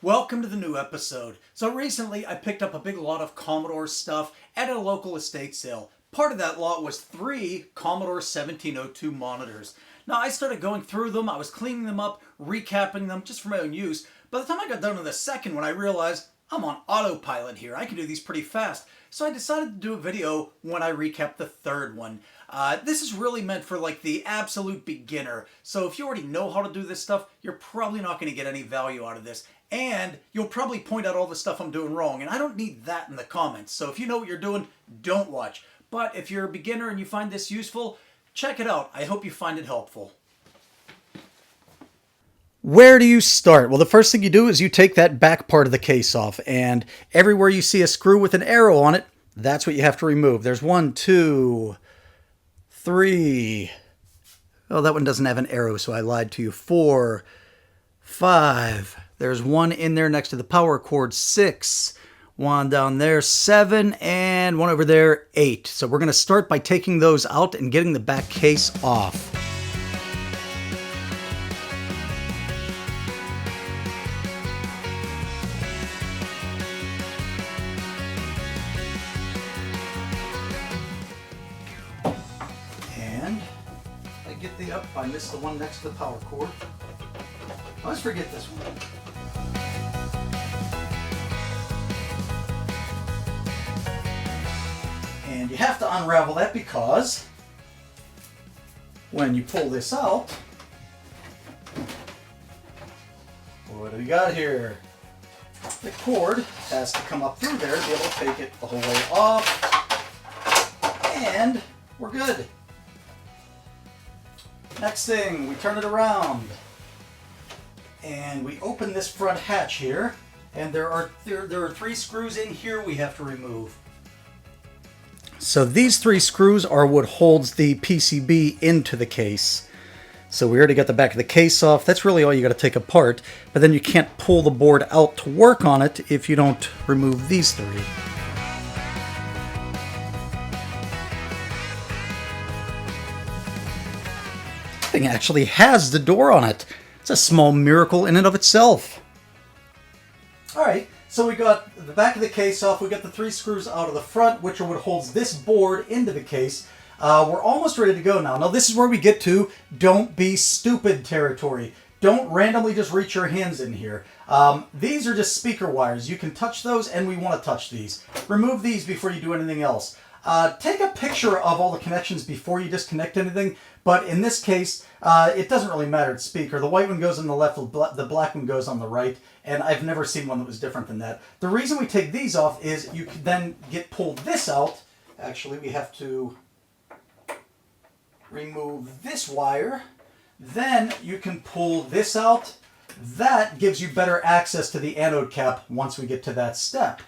Welcome to the new episode. So recently I picked up a big lot of Commodore stuff at a local estate sale. Part of that lot was 3 Commodore 1702 monitors. Now I started going through them, I was cleaning them up, recapping them just for my own use. By the time I got done with the second one I realized I'm on autopilot here. I can do these pretty fast. So I decided to do a video when I recap the third one. This is really meant for like the absolute beginner. So if you already know how to do this stuff, you're probably not going to get any value out of this. And you'll probably point out all the stuff I'm doing wrong. And I don't need that in the comments. So if you know what you're doing, don't watch. But if you're a beginner and you find this useful, check it out. I hope you find it helpful. Where do you start? Well, the first thing you do is you take that back part of the case off, and everywhere you see a screw with an arrow on it, that's what you have to remove. There's 1, 2, 3. Oh, that one doesn't have an arrow, so I lied to you. 4, 5. There's one in there next to the power cord. 6. One down there. 7. And one over there. 8. So we're going to start by taking those out and getting the back case off. And I get the up. I missed the one next to the power cord. Let's forget this one. And you have to unravel that because when you pull this out, what do we got here? The cord has to come up through there to be able to take it the whole way off. And we're good. Next thing, we turn it around. And we open this front hatch here. And there are 3 screws in here we have to remove. So these 3 screws are what holds the PCB into the case. So we already got the back of the case off. That's really all you got to take apart. But then you can't pull the board out to work on it if you don't remove these 3. This thing actually has the door on it. It's a small miracle in and of itself. Alright, so we got the back of the case off. We got the 3 screws out of the front, which are what holds this board into the case. We're almost ready to go now. Now this is where we get to don't be stupid territory. Don't randomly just reach your hands in here. These are just speaker wires. You can touch those, and we want to touch these. Remove these before you do anything else. Take a picture of all the connections before you disconnect anything, but in this case, it doesn't really matter. It's speaker. The white one goes on the left, the black one goes on the right, and I've never seen one that was different than that. The reason we take these off is you can then pull this out. Actually, we have to remove this wire. Then you can pull this out. That gives you better access to the anode cap once we get to that step.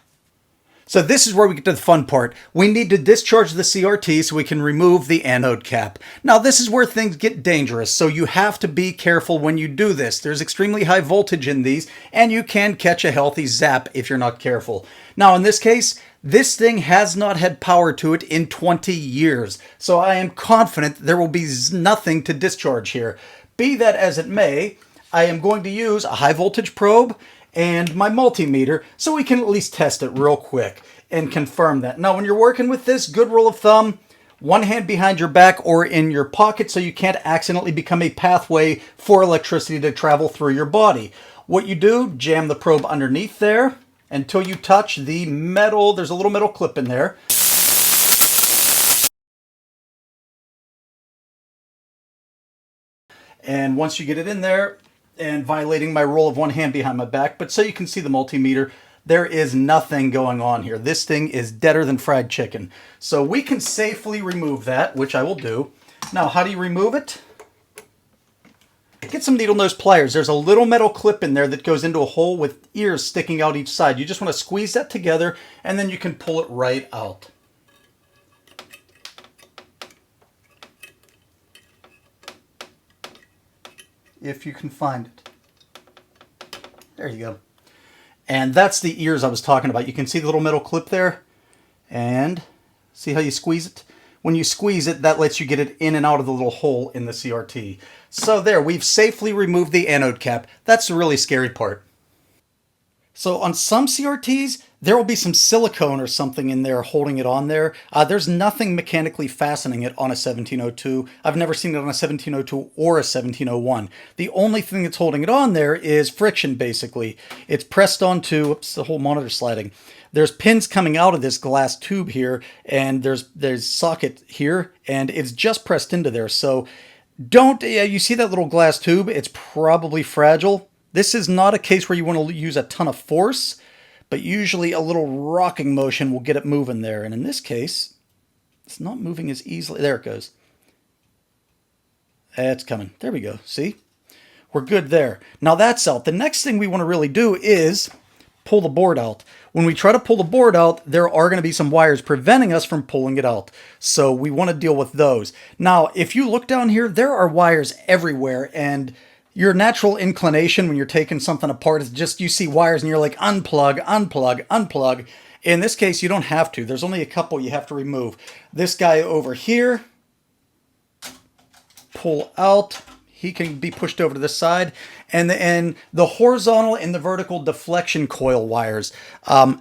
So this is where we get to the fun part. We need to discharge the CRT so we can remove the anode cap. Now this is where things get dangerous, so you have to be careful when you do this. There's extremely high voltage in these, and you can catch a healthy zap if you're not careful. Now in this case, this thing has not had power to it in 20 years, so I am confident there will be nothing to discharge here. Be that as it may, I am going to use a high voltage probe and my multimeter, so we can at least test it real quick and confirm that. Now, when you're working with this, good rule of thumb, one hand behind your back or in your pocket so you can't accidentally become a pathway for electricity to travel through your body. What you do, jam the probe underneath there until you touch the metal. There's a little metal clip in there. And once you get it in there, and violating my rule of one hand behind my back, but so you can see the multimeter, there is nothing going on here. This thing is deader than fried chicken. So we can safely remove that, which I will do. Now, how do you remove it? Get some needle nose pliers. There's a little metal clip in there that goes into a hole with ears sticking out each side. You just want to squeeze that together, and then you can pull it right out. If you can find it. There you go. And that's the ears I was talking about. You can see the little metal clip there. And see how you squeeze it? When you squeeze it, that lets you get it in and out of the little hole in the CRT. So there, we've safely removed the anode cap. That's the really scary part. So on some CRTs, there will be some silicone or something in there holding it on there. There's nothing mechanically fastening it on a 1702. I've never seen it on a 1702 or a 1701. The only thing that's holding it on there is friction, basically. It's pressed onto, oops, the whole monitor sliding. There's pins coming out of this glass tube here, and there's socket here, and it's just pressed into there. So don't, you see that little glass tube? It's probably fragile. This is not a case where you want to use a ton of force, but usually a little rocking motion will get it moving there. And in this case, it's not moving as easily. There it goes. It's coming. There we go. See? We're good there. Now that's out. The next thing we want to really do is pull the board out. When we try to pull the board out, there are going to be some wires preventing us from pulling it out. So we want to deal with those. Now, if you look down here, there are wires everywhere, and your natural inclination when you're taking something apart is just you see wires and you're like, unplug, unplug, unplug. In this case, you don't have to. There's only a couple you have to remove. This guy over here, pull out. He can be pushed over to the side. And the horizontal and the vertical deflection coil wires.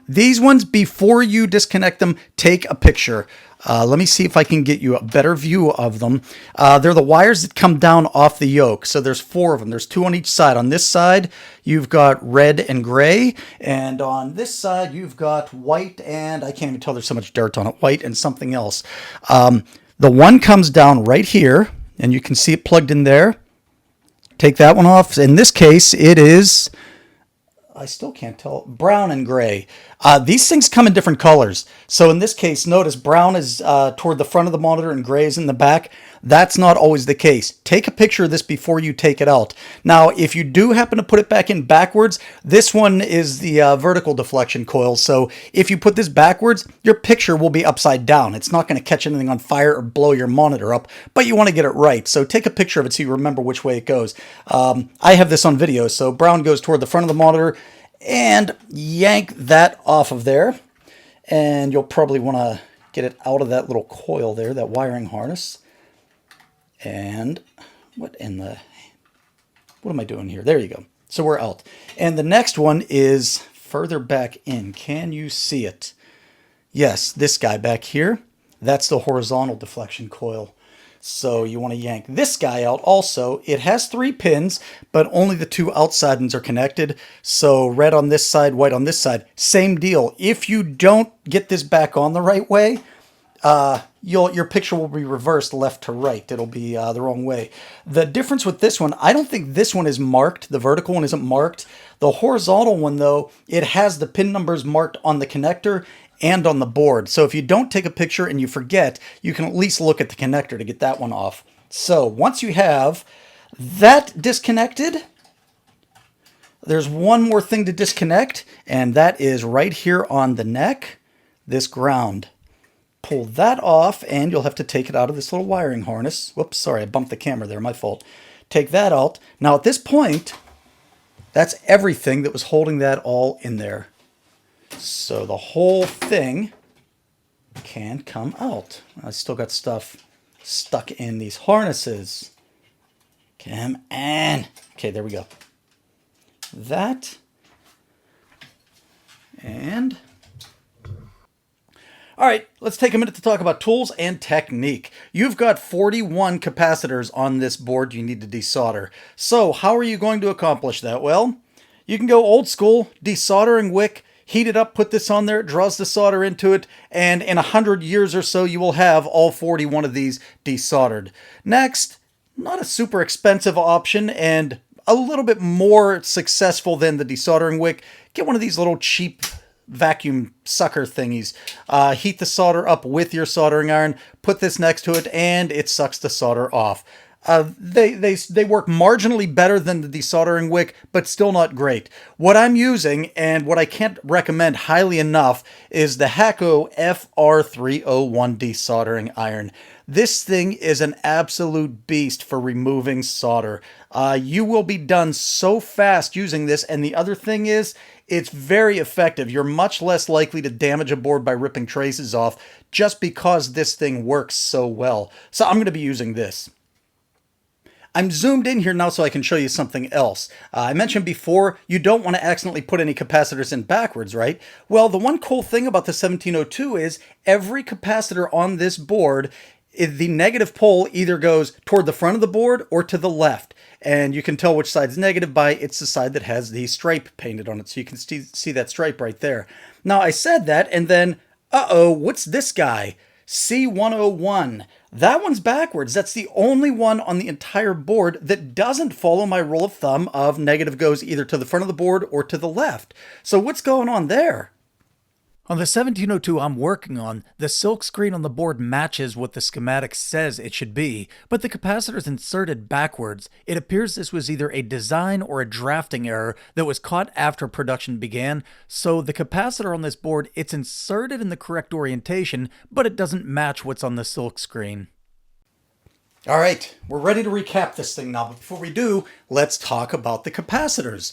These ones, before you disconnect them, take a picture. Let me see if I can get you a better view of them. They're the wires that come down off the yoke. So there's 4 of them. There's 2 on each side. On this side, you've got red and gray. And on this side, you've got white and I can't even tell, there's so much dirt on it. White and something else. The one comes down right here, and you can see it plugged in there. Take that one off. In this case, it is, I still can't tell, brown and gray. These things come in different colors. So in this case, notice brown is toward the front of the monitor and gray is in the back. That's not always the case. Take a picture of this before you take it out. Now, if you do happen to put it back in backwards, this one is the vertical deflection coil. So if you put this backwards, your picture will be upside down. It's not going to catch anything on fire or blow your monitor up, but you want to get it right. So take a picture of it so you remember which way it goes. I have this on video. So brown goes toward the front of the monitor, and yank that off of there. And you'll probably want to get it out of that little coil there, that wiring harness. And what am I doing here? There you go. So we're out. And the next one is further back in. Can you see it? Yes, this guy back here, that's the horizontal deflection coil. So you want to yank this guy out also. It has 3 pins, but only the 2 outside ones are connected. So red on this side, white on this side. Same deal. If you don't get this back on the right way, your picture will be reversed left to right. It'll be the wrong way. The difference with this one, I don't think this one is marked. The vertical one isn't marked. The horizontal one, though, it has the pin numbers marked on the connector and on the board. So if you don't take a picture and you forget, you can at least look at the connector to get that one off. So once you have that disconnected, there's one more thing to disconnect, and that is right here on the neck, this ground. Pull that off, and you'll have to take it out of this little wiring harness. Whoops, sorry, I bumped the camera there, my fault. Take that out. Now at this point, that's everything that was holding that all in there. So the whole thing can come out. I still got stuff stuck in these harnesses. Come on. Okay, there we go. That. And all right, let's take a minute to talk about tools and technique. You've got 41 capacitors on this board you need to desolder. So how are you going to accomplish that? Well, you can go old school, desoldering wick, heat it up, put this on there, it draws the solder into it, and in 100 years or so, you will have all 41 of these desoldered. Next, not a super expensive option and a little bit more successful than the desoldering wick. Get one of these little cheap vacuum sucker thingies. Heat the solder up with your soldering iron, put this next to it, and it sucks the solder off. They work marginally better than the desoldering wick, but still not great. What I'm using, and what I can't recommend highly enough, is the Hakko FR301 desoldering iron. This thing is an absolute beast for removing solder. You will be done so fast using this, and the other thing is, it's very effective. You're much less likely to damage a board by ripping traces off just because this thing works so well. So I'm going to be using this. I'm zoomed in here now so I can show you something else. I mentioned before, you don't want to accidentally put any capacitors in backwards, right? Well, the one cool thing about the 1702 is every capacitor on this board, the negative pole either goes toward the front of the board or to the left. And you can tell which side's negative by it's the side that has the stripe painted on it. So you can see that stripe right there. Now, I said that, and then, what's this guy? C101. That one's backwards. That's the only one on the entire board that doesn't follow my rule of thumb of negative goes either to the front of the board or to the left. So what's going on there? On the 1702 I'm working on, the silk screen on the board matches what the schematic says it should be, but the capacitor is inserted backwards. It appears this was either a design or a drafting error that was caught after production began, so the capacitor on this board, it's inserted in the correct orientation, but it doesn't match what's on the silk screen. All right, we're ready to recap this thing now, but before we do, let's talk about the capacitors.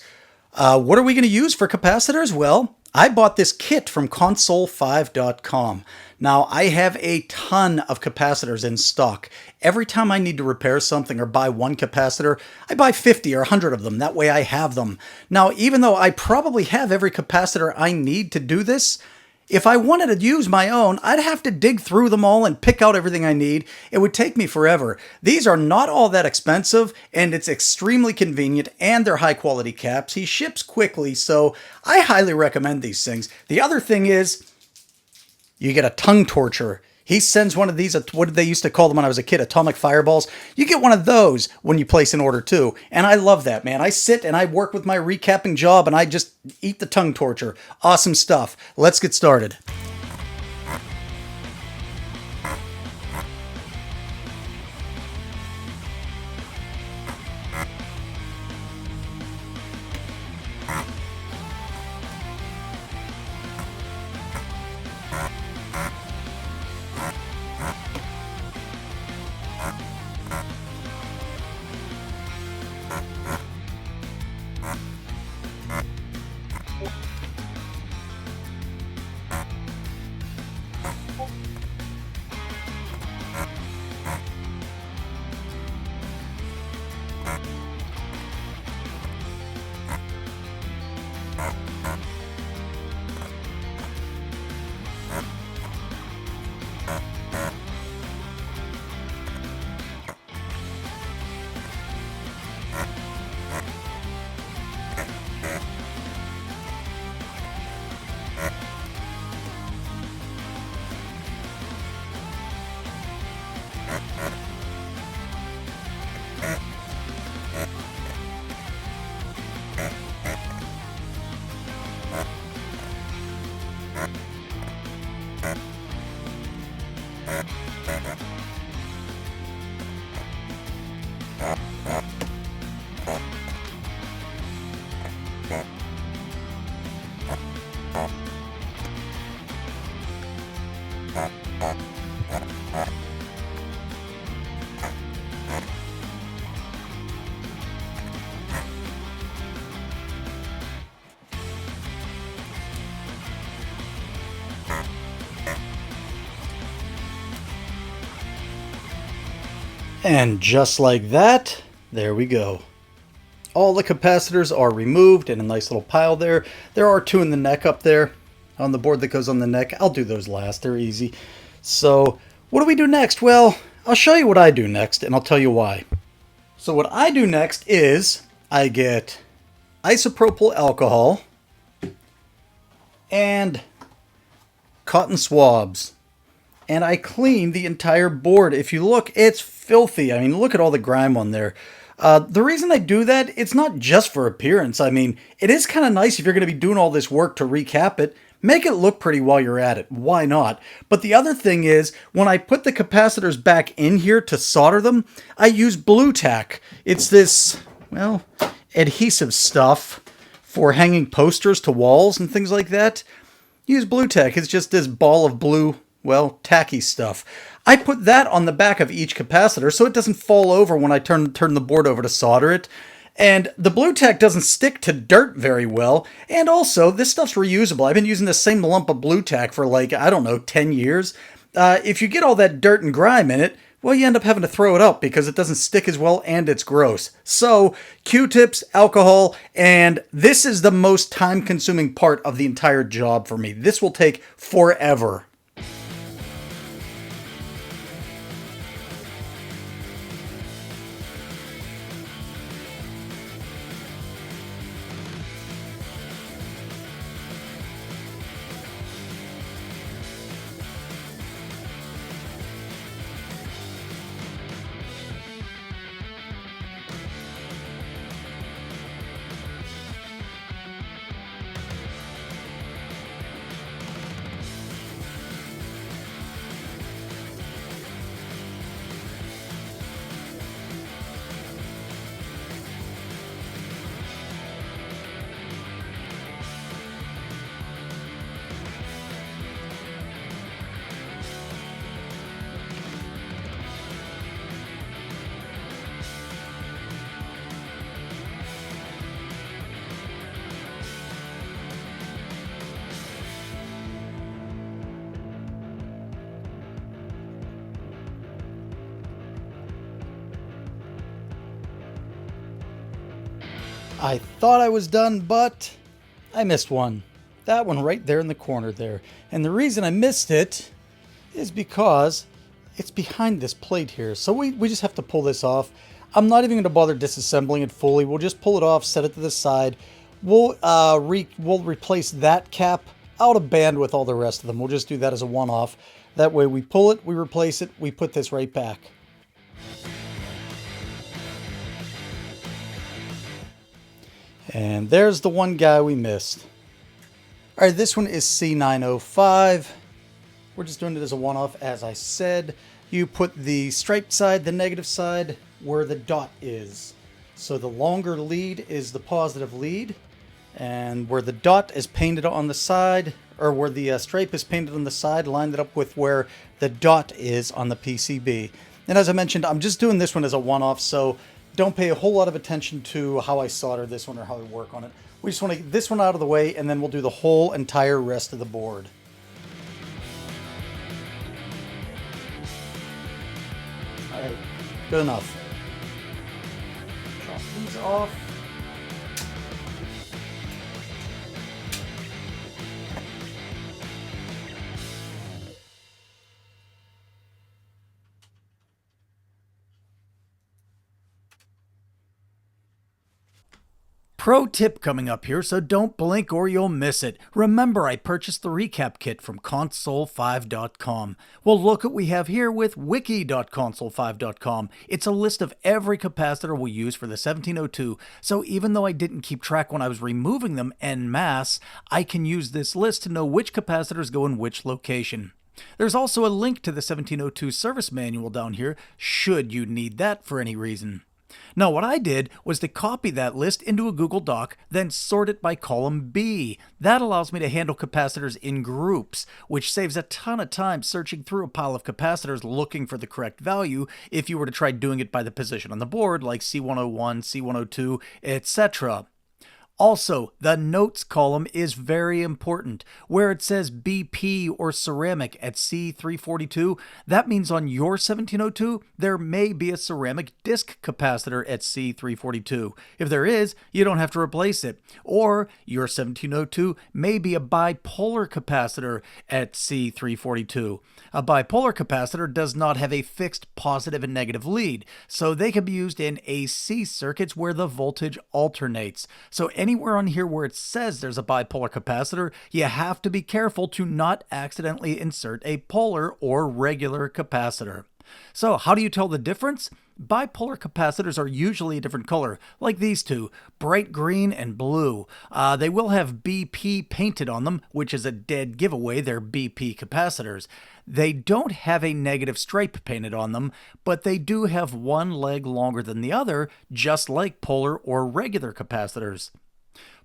What are we going to use for capacitors? Well, I bought this kit from console5.com. Now, I have a ton of capacitors in stock. Every time I need to repair something or buy one capacitor, I buy 50 or 100 of them. That way I have them. Now, even though I probably have every capacitor I need to do this, if I wanted to use my own, I'd have to dig through them all and pick out everything I need. It would take me forever. These are not all that expensive, and it's extremely convenient, and they're high quality caps. He ships quickly, so I highly recommend these things. The other thing is, you get a tongue torture. He sends one of these, what did they used to call them when I was a kid, atomic fireballs? You get one of those when you place an order too. And I love that, man. I sit and I work with my recapping job and I just eat the tongue torture. Awesome stuff. Let's get started. And just like that, there we go. All the capacitors are removed in a nice little pile there. There are two in the neck up there on the board that goes on the neck. I'll do those last. They're easy. So what do we do next? Well, I'll show you what I do next, and I'll tell you why. So what I do next is I get isopropyl alcohol and cotton swabs. And I clean the entire board. If you look, it's filthy. I mean, look at all the grime on there. The reason I do that, it's not just for appearance. I mean, it is kind of nice if you're going to be doing all this work to recap it. Make it look pretty while you're at it. Why not? But the other thing is, when I put the capacitors back in here to solder them, I use blue tack. It's this, well, adhesive stuff for hanging posters to walls and things like that. Use blue tack. It's just this ball of blue, well, tacky stuff. I put that on the back of each capacitor so it doesn't fall over when I turn the board over to solder it. And the blue tack doesn't stick to dirt very well. And also, this stuff's reusable. I've been using the same lump of blue tack for like, I don't know, 10 years. If you get all that dirt and grime in it, well, you end up having to throw it out because it doesn't stick as well and it's gross. So, Q-tips, alcohol, and this is the most time-consuming part of the entire job for me. This will take forever. I thought I was done, but I missed one. That one right there in the corner there. And the reason I missed it is because it's behind this plate here. So we just have to pull this off. I'm not even going to bother disassembling it fully. We'll just pull it off, set it to the side. We'll replace that cap out of band with all the rest of them. We'll just do that as a one-off. That way we pull it, we replace it, we put this right back. And there's the one guy we missed. All right, this one is C905. We're just doing it as a one-off, as I said. You put the striped side, the negative side, where the dot is. So the longer lead is the positive lead, and where the dot is painted on the side, or where the stripe is painted on the side, line it up with where the dot is on the PCB. And as I mentioned, I'm just doing this one as a one-off, so don't pay a whole lot of attention to how I solder this one or how I work on it. We just want to get this one out of the way, and then we'll do the whole entire rest of the board. All right, good enough. Chop these off. Pro tip coming up here, so don't blink or you'll miss it. Remember, I purchased the recap kit from console5.com. Well, look what we have here with wiki.console5.com. It's a list of every capacitor we use for the 1702, so even though I didn't keep track when I was removing them en masse, I can use this list to know which capacitors go in which location. There's also a link to the 1702 service manual down here, should you need that for any reason. Now, what I did was to copy that list into a Google Doc, then sort it by column B. That allows me to handle capacitors in groups, which saves a ton of time searching through a pile of capacitors looking for the correct value if you were to try doing it by the position on the board, like C101, C102, etc. Also, the notes column is very important. Where it says BP or ceramic at C342, that means on your 1702, there may be a ceramic disc capacitor at C342. If there is, you don't have to replace it. Or your 1702 may be a bipolar capacitor at C342. A bipolar capacitor does not have a fixed positive and negative lead, so they can be used in AC circuits where the voltage alternates. So anywhere on here where it says there's a bipolar capacitor, you have to be careful to not accidentally insert a polar or regular capacitor. So how do you tell the difference? Bipolar capacitors are usually a different color, like these two, bright green and blue. They will have BP painted on them, which is a dead giveaway, they're BP capacitors. They don't have a negative stripe painted on them, but they do have one leg longer than the other, just like polar or regular capacitors.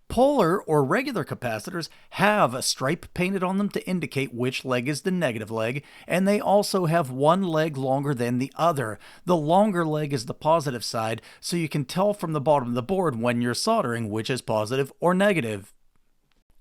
Polar or regular capacitors have a stripe painted on them to indicate which leg is the negative leg, and they also have one leg longer than the other. The longer leg is the positive side, so you can tell from the bottom of the board when you're soldering which is positive or negative.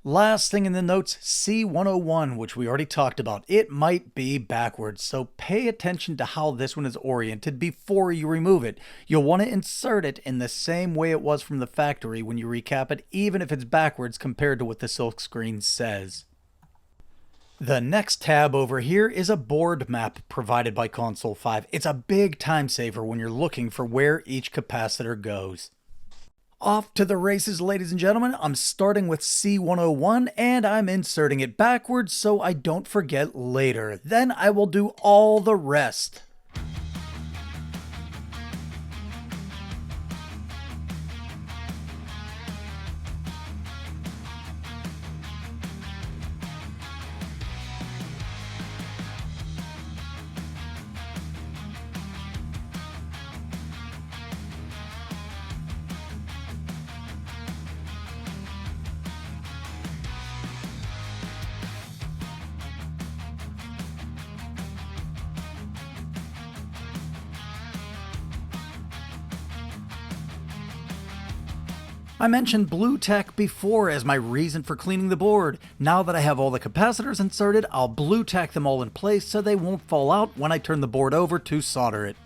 Last thing in the notes, C101, which we already talked about. It might be backwards, so pay attention to how this one is oriented before you remove it. You'll want to insert it in the same way it was from the factory when you recap it, even if it's backwards compared to what the silkscreen says. The next tab over here is a board map provided by Console 5. It's a big time saver when you're looking for where each capacitor goes. Off to the races, ladies and gentlemen. I'm starting with C101 and I'm inserting it backwards so I don't forget later. Then I will do all the rest. I mentioned blue tack before as my reason for cleaning the board. Now that I have all the capacitors inserted, I'll blue tack them all in place so they won't fall out when I turn the board over to solder it.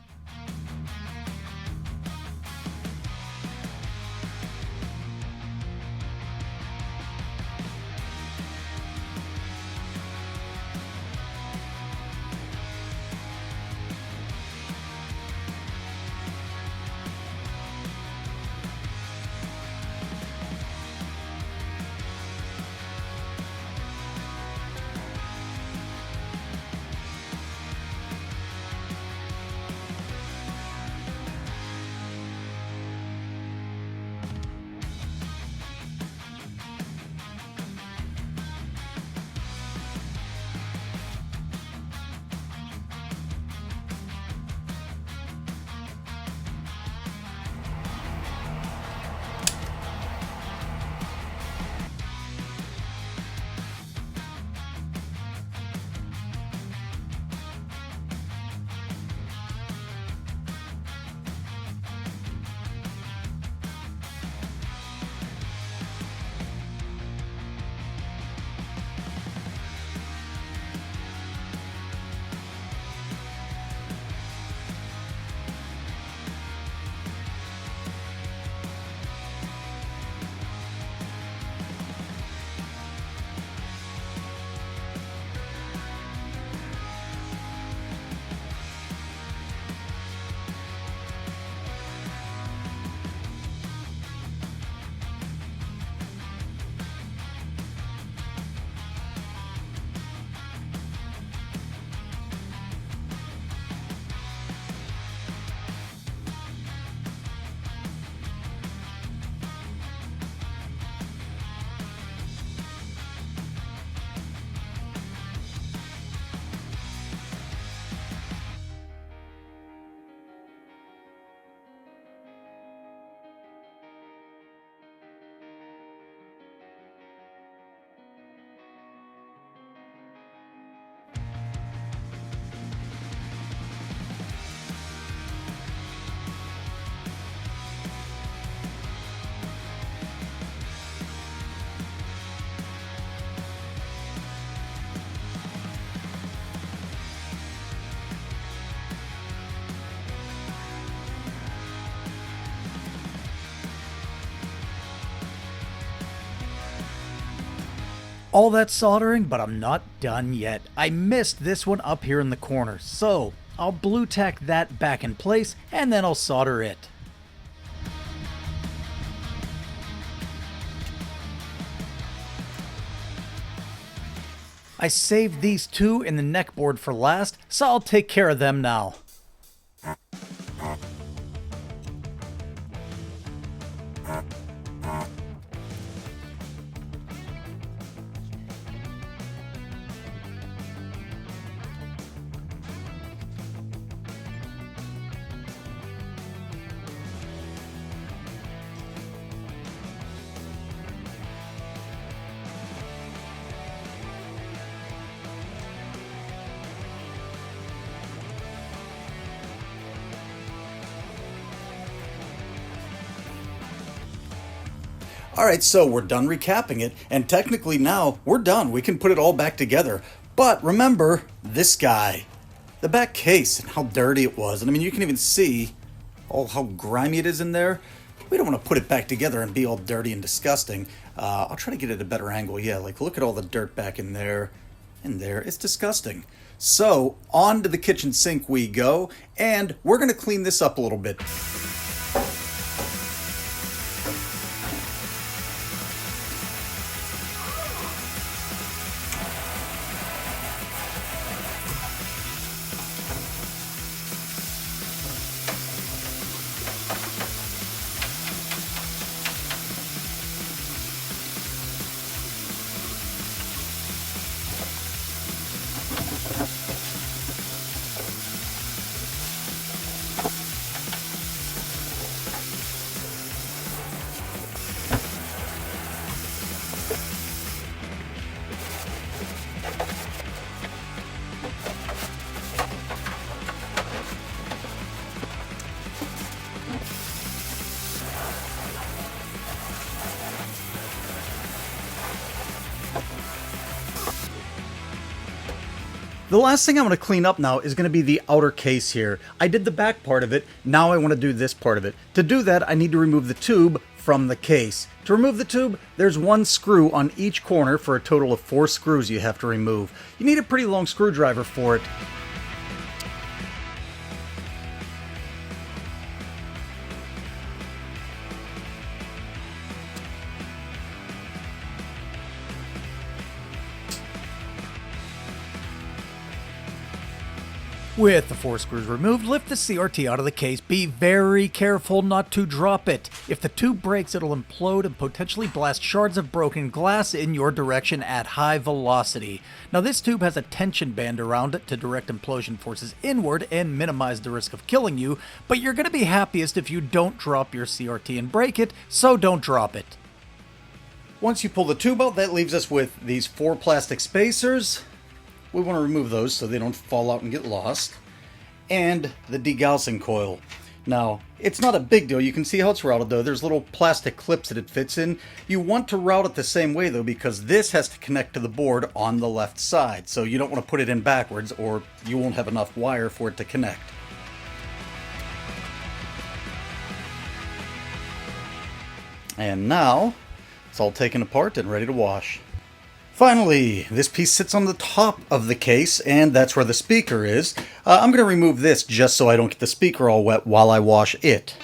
All that soldering, but I'm not done yet. I missed this one up here in the corner, so I'll blue tack that back in place and then I'll solder it. I saved these two in the neck board for last, so I'll take care of them now. Alright, so we're done recapping it, and technically now we're done. We can put it all back together. But remember, this guy. The back case and how dirty it was. And I mean, you can even see how grimy it is in there. We don't want to put it back together and be all dirty and disgusting. I'll try to get it at a better angle. Yeah, like look at all the dirt back in there. In there, it's disgusting. So, on to the kitchen sink we go, and we're going to clean this up a little bit. The last thing I'm going to clean up now is going to be the outer case here. I did the back part of it, now I want to do this part of it. To do that, I need to remove the tube from the case. To remove the tube, there's one screw on each corner for a total of 4 screws you have to remove. You need a pretty long screwdriver for it. With the 4 screws removed, lift the CRT out of the case. Be very careful not to drop it. If the tube breaks, it'll implode and potentially blast shards of broken glass in your direction at high velocity. Now this tube has a tension band around it to direct implosion forces inward and minimize the risk of killing you, but you're going to be happiest if you don't drop your CRT and break it, so don't drop it. Once you pull the tube out, that leaves us with these 4 plastic spacers. We want to remove those so they don't fall out and get lost. And the degaussing coil. Now, it's not a big deal. You can see how it's routed though. There's little plastic clips that it fits in. You want to route it the same way though, because this has to connect to the board on the left side. So you don't want to put it in backwards or you won't have enough wire for it to connect. And now, it's all taken apart and ready to wash. Finally, this piece sits on the top of the case, and that's where the speaker is. I'm going to remove this just so I don't get the speaker all wet while I wash it.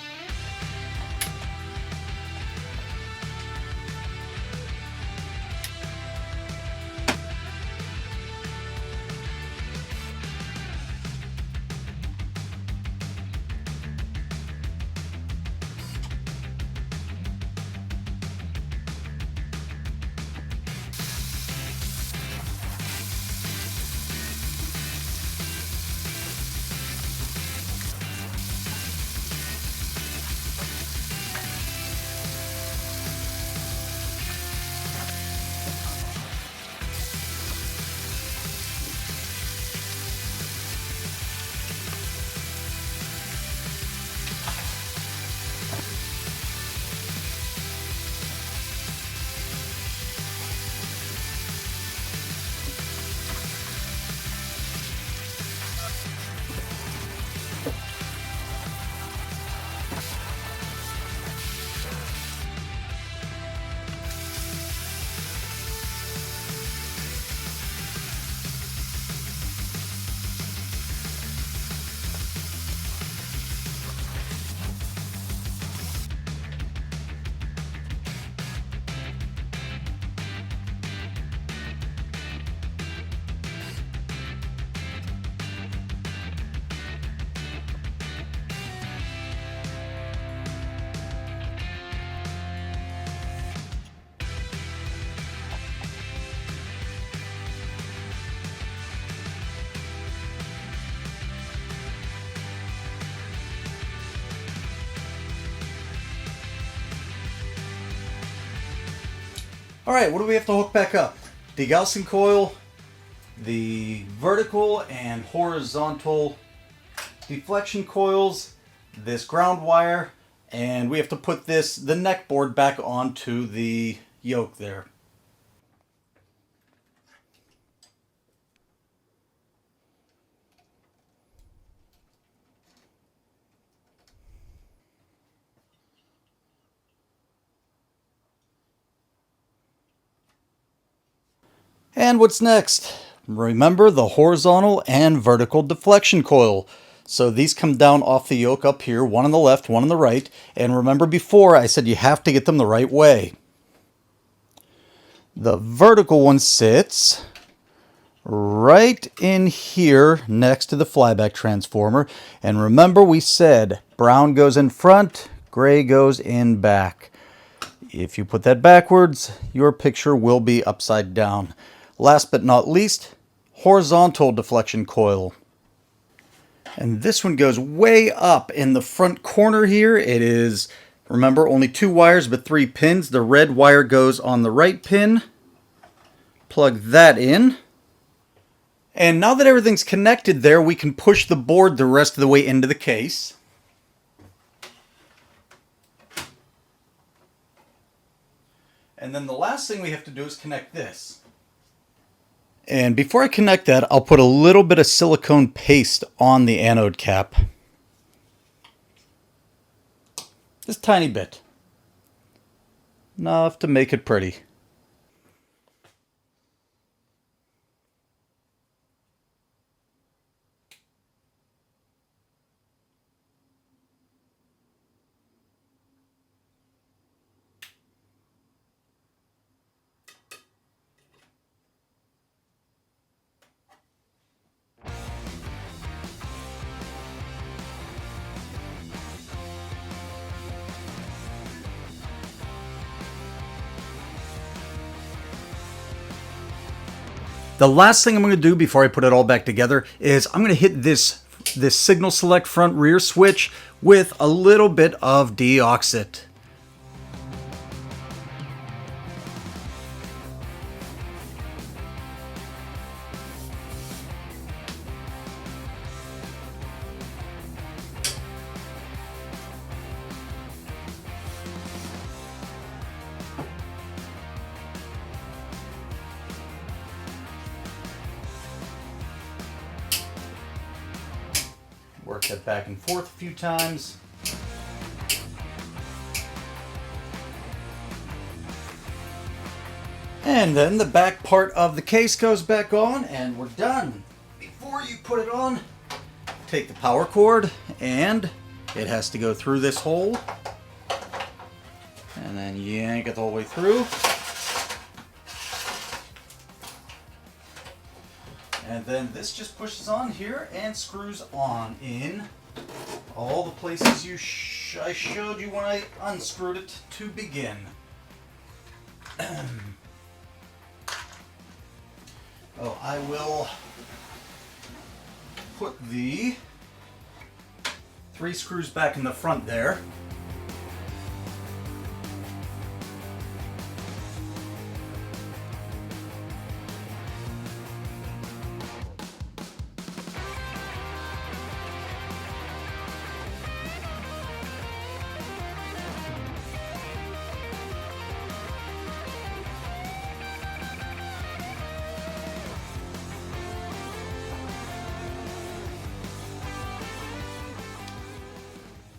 Alright, what do we have to hook back up? Degaussing coil, the vertical and horizontal deflection coils, this ground wire, And we have to put the neck board back onto the yoke there. And what's next? Remember the horizontal and vertical deflection coil. So these come down off the yoke up here, one on the left, one on the right. And remember before I said you have to get them the right way. The vertical one sits right in here next to the flyback transformer. And remember we said brown goes in front, gray goes in back. If you put that backwards, your picture will be upside down. Last but not least, horizontal deflection coil. And this one goes way up in the front corner here. It is, remember, only 2 wires but 3 pins. The red wire goes on the right pin. Plug that in. And now that everything's connected there, we can push the board the rest of the way into the case. And then the last thing we have to do is connect this. And before I connect that, I'll put a little bit of silicone paste on the anode cap. Just a tiny bit. Enough to make it pretty. The last thing I'm going to do before I put it all back together is I'm going to hit this signal select front rear switch with a little bit of deoxit. Work that back and forth a few times. And then the back part of the case goes back on and we're done. Before you put it on, take the power cord and it has to go through this hole. And then yank it the whole way through. And then this just pushes on here and screws on in all the places I showed you when I unscrewed it to begin. Oh, I will put the 3 screws back in the front there.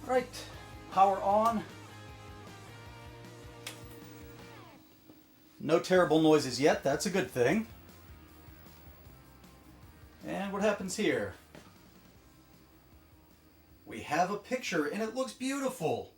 Right, power on. No terrible noises yet, that's a good thing. And what happens here? We have a picture and it looks beautiful.